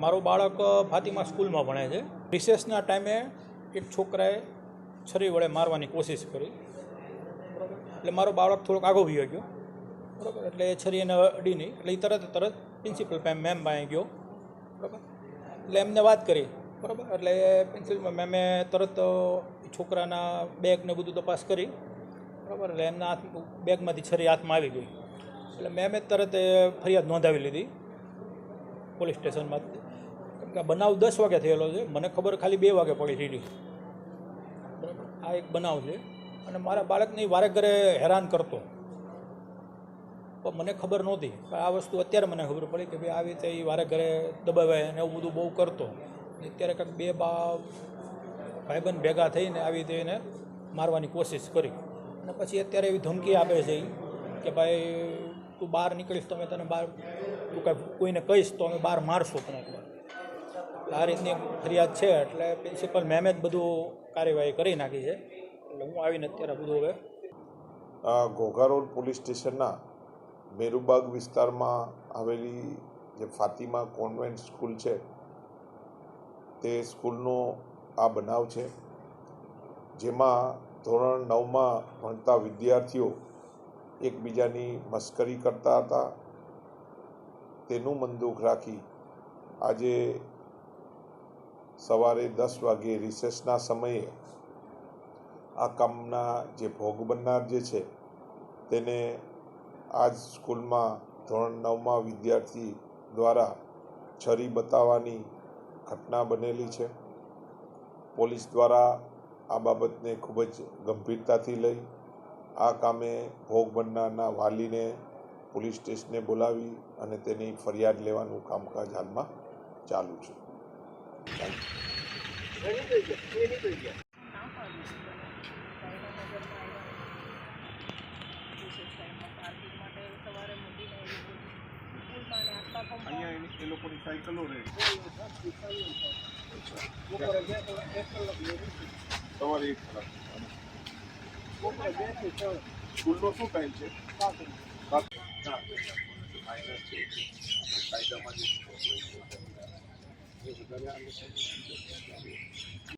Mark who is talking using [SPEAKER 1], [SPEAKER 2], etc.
[SPEAKER 1] મારું બાળક ફાતિમા સ્કૂલમાં ભણે છે. રિસેસના ટાઈમે એક છોકરાએ છરી વડે મારવાની કોશિશ કરી, બરાબર. એટલે મારો બાળક થોડોક આગો વયો ગયો, બરાબર. એટલે એ છરી એને અડી નહીં, એટલે એ તરત પ્રિન્સિપલ મેમ પાસે ગયો, બરાબર. એટલે એમને વાત કરી, બરાબર. એટલે પ્રિન્સિપલ મેમે તરત છોકરાના બેગને બધું તપાસ કરી, બરાબર. એટલે એમના બેગમાંથી છરી હાથમાં આવી ગઈ. એટલે મેમે તરત ફરિયાદ નોંધાવી લીધી પોલીસ સ્ટેશનમાં. કેમ કે બનાવ 10 વાગે થયેલો છે, મને ખબર ખાલી 2 વાગે પડી સીધી, બરાબર. આ એક બનાવ છે. અને મારા બાળકને વારે ઘરે હેરાન કરતો, પણ મને ખબર નહોતી. પણ આ વસ્તુ અત્યારે મને ખબર પડી કે ભાઈ આવી રીતે એ વારે ઘરે દબાવે અને એવું બધું બહુ કરતો. અત્યારે કંઈક 2 ભાઈબંધ ભેગા થઈને આવી રીતે એને મારવાની કોશિશ કરી. અને પછી અત્યારે એવી ધમકી આપે છે કે ભાઈ તું બહાર નીકળીશ તો અમે તને બહાર, તું કાંઈ કોઈને કહીશ તો અમે બહાર મારશું. પણ આ રીતની ફરિયાદ છે. એટલે પ્રિન્સિપલ મેમે જ બધું કાર્યવાહી કરી નાખી છે. એટલે હું આવીને અત્યારે બધું હવે
[SPEAKER 2] ઘોઘા રોડ પોલીસ સ્ટેશનના મેરુબાગ વિસ્તારમાં આવેલી જે ફાતિમા કોન્વેન્ટ સ્કૂલ છે તે સ્કૂલનો આ બનાવ છે, જેમાં ધોરણ 9માં ભણતા વિદ્યાર્થીઓ એકબીજાની મશ્કરી કરતા હતા. તેનું મનદુખ રાખી આજે સવારે 10 વાગે રિસેસના સમયે આ કામના જે ભોગ બનનાર જે છે તેને આ જ સ્કૂલમાં ધોરણ 9માં વિદ્યાર્થી દ્વારા છરી બતાવવાની ઘટના બનેલી છે. પોલીસ દ્વારા આ બાબતને ખૂબ જ ગંભીરતાથી લઈ આ કામે ભોગ બનનારના વાલીને પોલીસ સ્ટેશને બોલાવી અને તેની ફરિયાદ લેવાનું કામકાજ હાલમાં ચાલુ છે.
[SPEAKER 3] અહીંયા એ લોકોની સાયકલો રહે સવારે 1 કલાક. સ્કૂલનો શું ટાઈમ છે? કાયદામાં